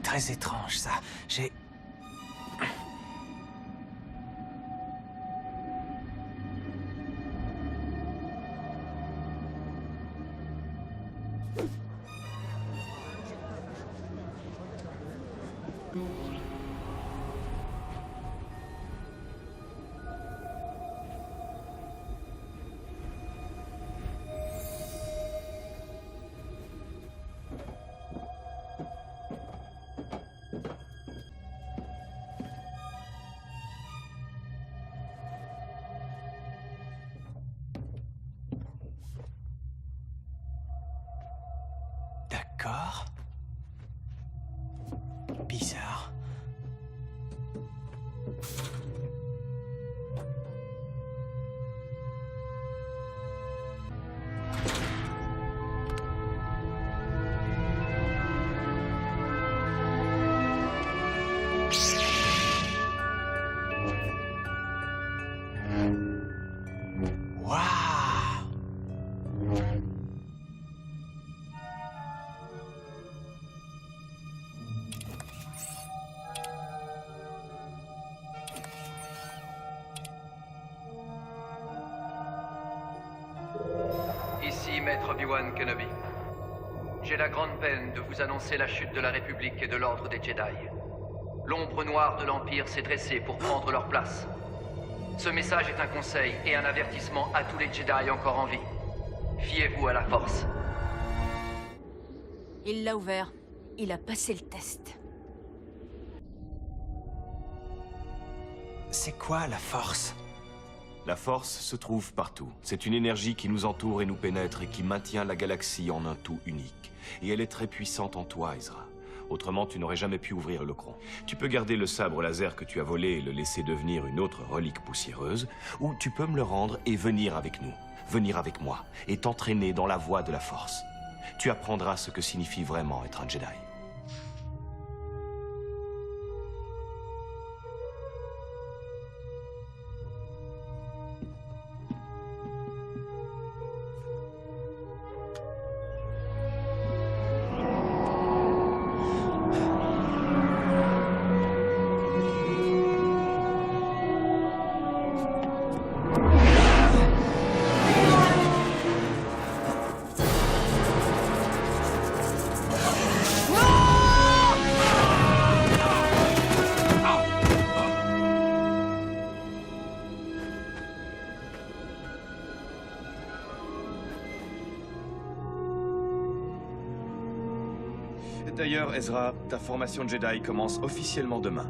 très étrange, ça. J'ai... D'accord. Bizarre. Ici, Maître Obi-Wan Kenobi. J'ai la grande peine de vous annoncer la chute de la République et de l'Ordre des Jedi. L'ombre noire de l'Empire s'est dressée pour prendre leur place. Ce message est un conseil et un avertissement à tous les Jedi encore en vie. Fiez-vous à la Force. Il l'a ouvert. Il a passé le test. C'est quoi la Force? La Force se trouve partout. C'est une énergie qui nous entoure et nous pénètre et qui maintient la galaxie en un tout unique. Et elle est très puissante en toi, Ezra. Autrement, tu n'aurais jamais pu ouvrir le Cron. Tu peux garder le sabre laser que tu as volé et le laisser devenir une autre relique poussiéreuse, ou tu peux me le rendre et venir avec nous, venir avec moi, et t'entraîner dans la voie de la Force. Tu apprendras ce que signifie vraiment être un Jedi. D'ailleurs, Ezra, ta formation de Jedi commence officiellement demain.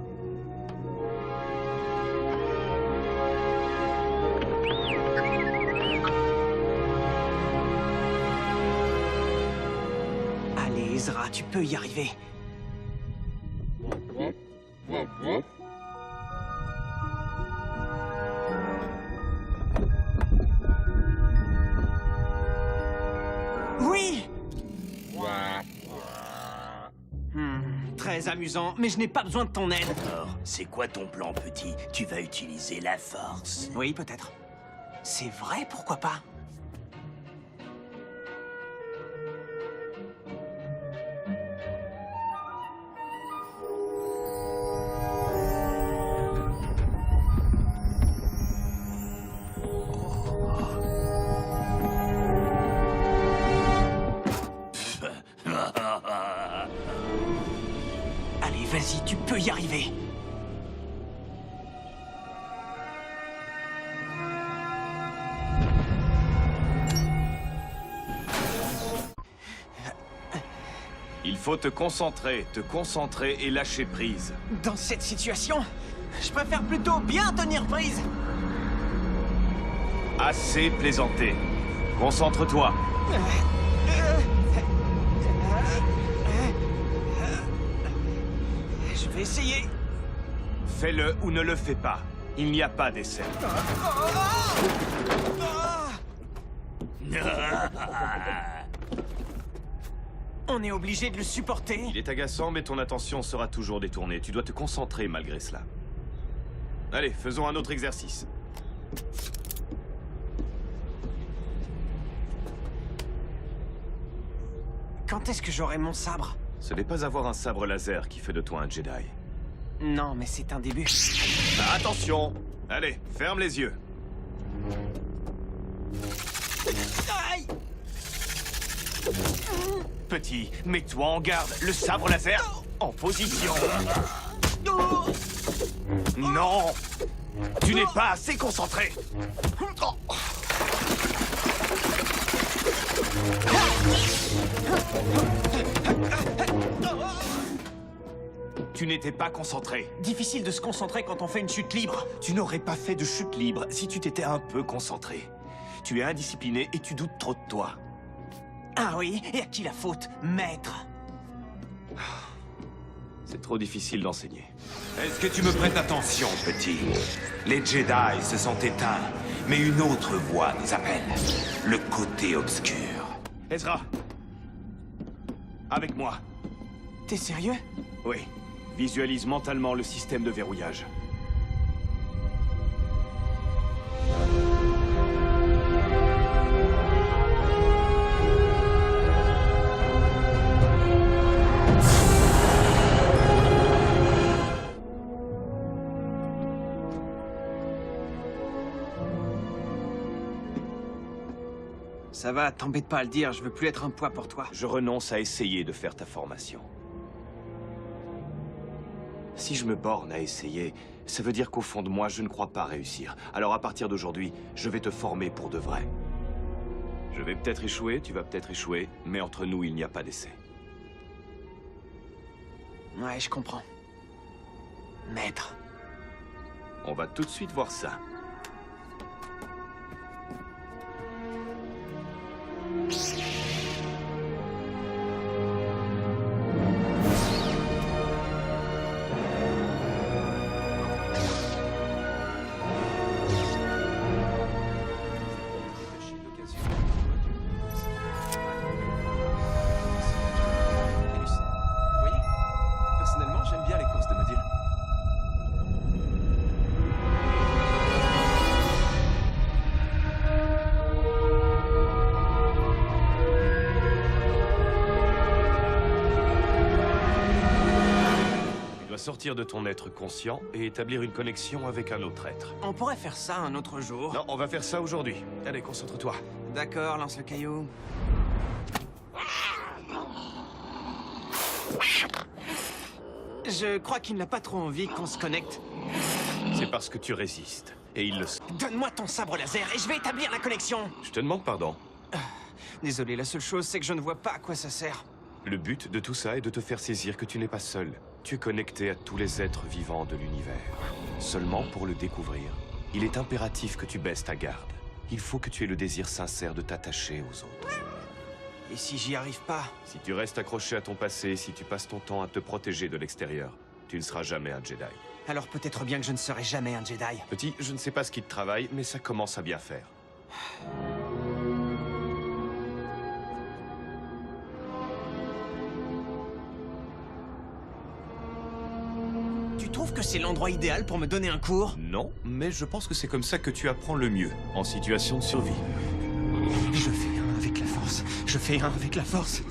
Allez, Ezra, tu peux y arriver. Oui! Très amusant, mais je n'ai pas besoin de ton aide. Alors, c'est quoi ton plan, petit? Tu vas utiliser la Force? Oui, peut-être. C'est vrai, pourquoi pas? Allez, vas-y, tu peux y arriver. Il faut te concentrer et lâcher prise. Dans cette situation, je préfère plutôt bien tenir prise. Assez plaisanté. Concentre-toi. Je vais essayer. Fais-le ou ne le fais pas. Il n'y a pas d'essai. On est obligé de le supporter. Il est agaçant, mais ton attention sera toujours détournée. Tu dois te concentrer malgré cela. Allez, faisons un autre exercice. Quand est-ce que j'aurai mon sabre? Ce n'est pas avoir un sabre laser qui fait de toi un Jedi. Non, mais c'est un début. Attention! Allez, ferme les yeux. Aïe! Petit, mets-toi en garde. Le sabre laser en position. Oh! Non! Tu n'es pas assez concentré. Tu n'étais pas concentré. Difficile de se concentrer quand on fait une chute libre. Tu n'aurais pas fait de chute libre si tu t'étais un peu concentré. Tu es indiscipliné et tu doutes trop de toi. Ah oui, et à qui la faute, maître? C'est trop difficile d'enseigner. Est-ce que tu me prêtes attention, petit? Les Jedi se sont éteints, mais une autre voix nous appelle. Le côté obscur. Ezra! Avec moi. T'es sérieux? Oui. Visualise mentalement le système de verrouillage. Ça va, t'embête pas à le dire, je veux plus être un poids pour toi. Je renonce à essayer de faire ta formation. Si je me borne à essayer, ça veut dire qu'au fond de moi, je ne crois pas réussir. Alors à partir d'aujourd'hui, je vais te former pour de vrai. Je vais peut-être échouer, tu vas peut-être échouer, mais entre nous, il n'y a pas d'essai. Ouais, je comprends. Maître. On va tout de suite voir ça. Vous voyez? Personnellement, j'aime bien les courses de modules. Tu dois sortir de ton être conscient et établir une connexion avec un autre être. On pourrait faire ça un autre jour. Non, on va faire ça aujourd'hui. Allez, concentre-toi. D'accord, lance le caillou. Je crois qu'il n'a pas trop envie qu'on se connecte. C'est parce que tu résistes. Et il le sait. Donne-moi ton sabre laser et je vais établir la connexion. Je te demande pardon. Désolé, la seule chose, c'est que je ne vois pas à quoi ça sert. Le but de tout ça est de te faire saisir que tu n'es pas seul. Tu es connecté à tous les êtres vivants de l'univers. Seulement pour le découvrir, il est impératif que tu baisses ta garde. Il faut que tu aies le désir sincère de t'attacher aux autres. Et si j'y arrive pas? Si tu restes accroché à ton passé, si tu passes ton temps à te protéger de l'extérieur, tu ne seras jamais un Jedi. Alors peut-être bien que je ne serai jamais un Jedi. Petit, je ne sais pas ce qui te travaille, mais ça commence à bien faire. Tu trouves que c'est l'endroit idéal pour me donner un cours? Non, mais je pense que c'est comme ça que tu apprends le mieux, en situation de survie. Je fais un avec la force. Je fais un avec la force.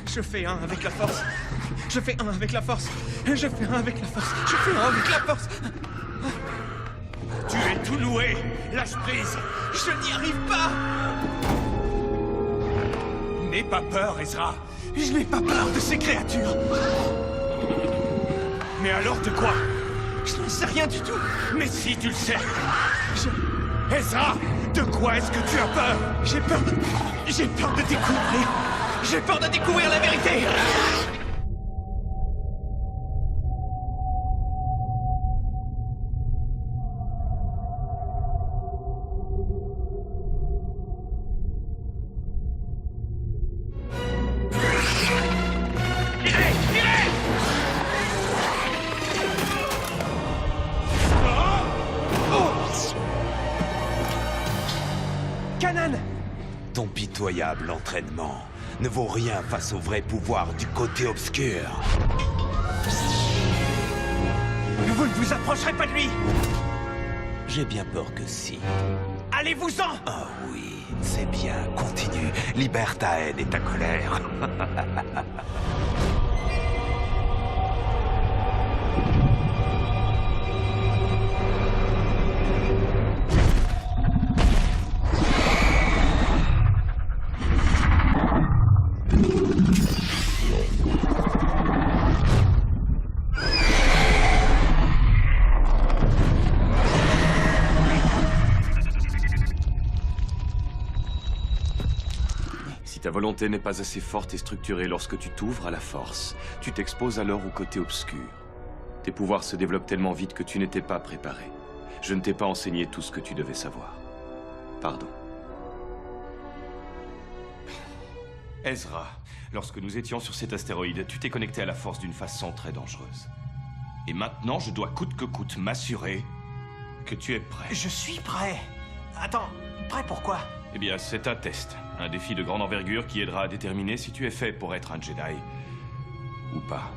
Je fais un avec la force. Je fais un avec la force. Je fais un avec la force. Je fais un avec la force. Tu es tout noué! Lâche prise! Je n'y arrive pas. N'aie pas peur, Ezra! Je n'ai pas peur de ces créatures. Mais alors de quoi? Je n'en sais rien du tout. Mais si tu le sais! Ezra! De quoi est-ce que tu as peur? J'ai peur. J'ai peur de découvrir. J'ai peur de découvrir la vérité. Kanan! Ton pitoyable entraînement ne vaut rien face au vrai pouvoir du côté obscur. Vous ne vous approcherez pas de lui. J'ai bien peur que si. Allez-vous-en! Ah oui, c'est bien, continue. Libère ta haine et ta colère. ta volonté n'est pas assez forte et structurée lorsque tu t'ouvres à la force, tu t'exposes alors au côté obscur. Tes pouvoirs se développent tellement vite que tu n'étais pas préparé. Je ne t'ai pas enseigné tout ce que tu devais savoir. Pardon. Ezra, lorsque nous étions sur cet astéroïde, tu t'es connecté à la force d'une façon très dangereuse. Et maintenant, je dois coûte que coûte m'assurer que tu es prêt. Je suis prêt. Attends, prêt pourquoi? Eh bien, c'est un test. Un défi de grande envergure qui aidera à déterminer si tu es fait pour être un Jedi ou pas.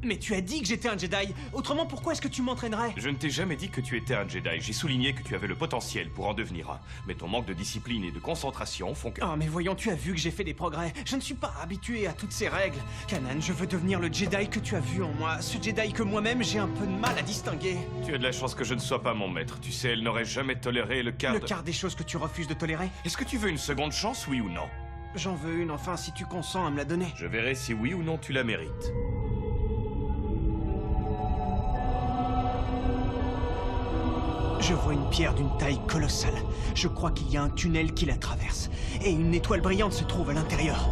Mais tu as dit que j'étais un Jedi. Autrement, pourquoi est-ce que tu m'entraînerais? Je ne t'ai jamais dit que tu étais un Jedi. J'ai souligné que tu avais le potentiel pour en devenir un. Mais ton manque de discipline et de concentration font que... Oh, mais voyons, tu as vu que j'ai fait des progrès. Je ne suis pas habitué à toutes ces règles. Kanan, je veux devenir le Jedi que tu as vu en moi. Ce Jedi que moi-même, j'ai un peu de mal à distinguer. Tu as de la chance que je ne sois pas mon maître. Tu sais, elle n'aurait jamais toléré le quart Le de... quart des choses que tu refuses de tolérer? Est-ce que tu veux une seconde chance, oui ou non? J'en veux une, enfin, si tu consens à me la donner. Je verrai si oui ou non tu la mérites. Je vois une pierre d'une taille colossale. Je crois qu'il y a un tunnel qui la traverse. Et une étoile brillante se trouve à l'intérieur.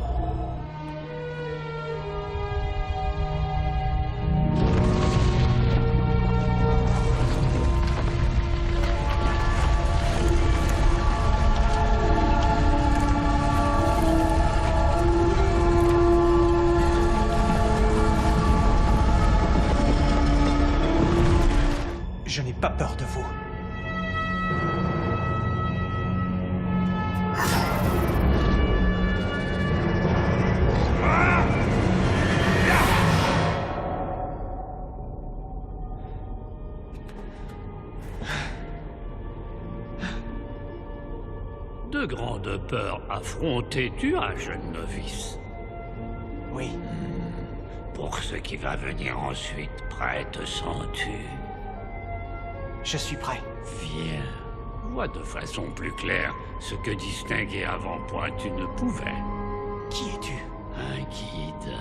Je n'ai pas peur de vous. De grandes peurs affrontées-tu, un jeune novice? Oui. Pour ce qui va venir ensuite, prêt te sens-tu? Je suis prêt. Viens, vois de façon plus claire ce que distinguer avant-point tu ne pouvais. Qui es-tu? Un guide.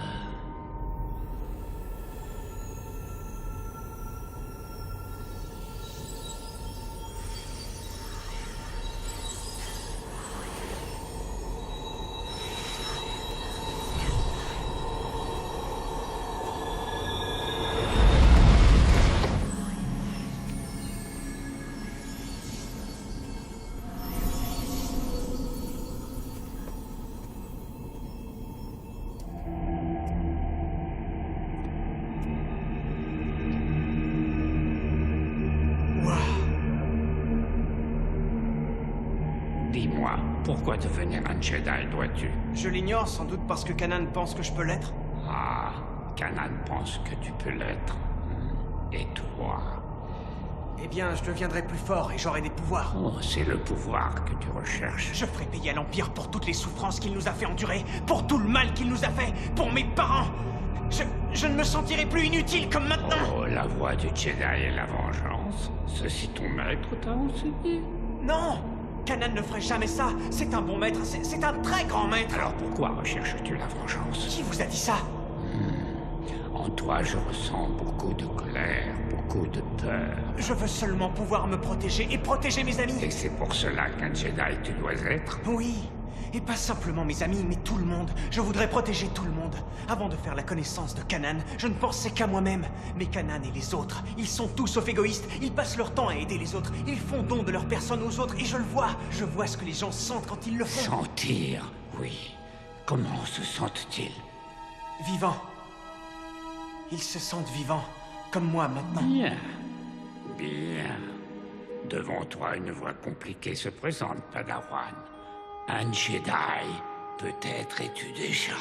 Dis-moi, pourquoi devenir un Jedi dois-tu? Je l'ignore sans doute parce que Kanan pense que je peux l'être. Ah, Kanan pense que tu peux l'être. Et toi? Eh bien, je deviendrai plus fort et j'aurai des pouvoirs. Oh, c'est le pouvoir que tu recherches. Je ferai payer à l'Empire pour toutes les souffrances qu'il nous a fait endurer, pour tout le mal qu'il nous a fait, pour mes parents. Je ne me sentirai plus inutile comme maintenant. Oh, la voie du Jedi et la vengeance. Ceci ton maître t'a enseigné? Non! Kanan ne ferait jamais ça. C'est un bon maître, c'est un très grand maître. Alors pourquoi recherches-tu la vengeance? Qui vous a dit ça? En toi, je ressens beaucoup de colère, beaucoup de peur. Je veux seulement pouvoir me protéger et protéger mes amis. Et c'est pour cela qu'un Jedi tu dois être? Oui, et pas simplement mes amis, mais tout le monde. Je voudrais protéger tout le monde. Avant de faire la connaissance de Kanan, je ne pensais qu'à moi-même. Mais Kanan et les autres, ils sont tous sauf égoïstes. Ils passent leur temps à aider les autres. Ils font don de leur personne aux autres, et je le vois. Je vois ce que les gens sentent quand ils le font. Sentir, oui. Comment se sentent-ils? Vivants. Ils se sentent vivants, comme moi maintenant. Bien. Bien. Devant toi, une voie compliquée se présente, Padawan. Un Jedi, peut-être es-tu déjà.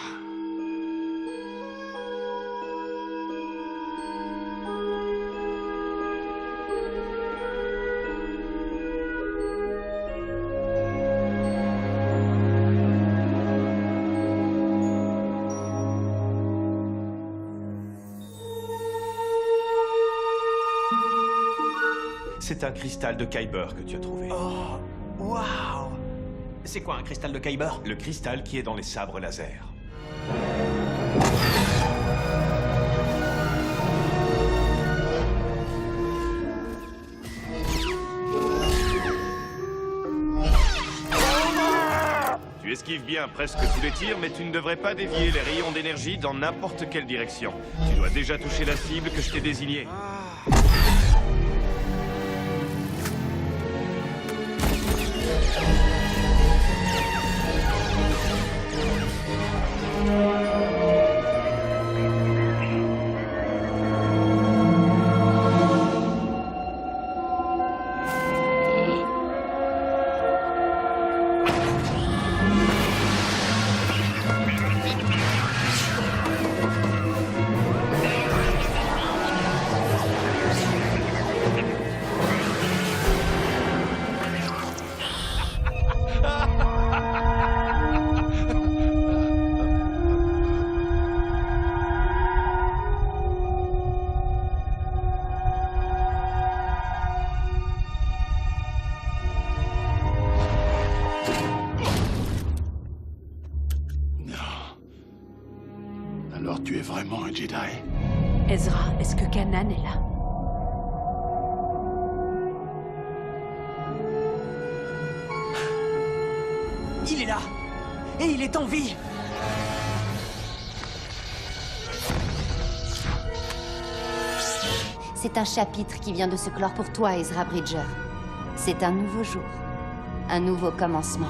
C'est un cristal de Kyber que tu as trouvé. Oh, waouh! C'est quoi un cristal de Kyber? Le cristal qui est dans les sabres laser. Tu es esquives bien presque tous les tirs, mais tu ne devrais pas dévier les rayons d'énergie dans n'importe quelle direction. Tu dois déjà toucher la cible que je t'ai désignée. Alors tu es vraiment un Jedi? Ezra, est-ce que Kanan est là? Il est là. Et il est en vie. C'est un chapitre qui vient de se clore pour toi, Ezra Bridger. C'est un nouveau jour. Un nouveau commencement.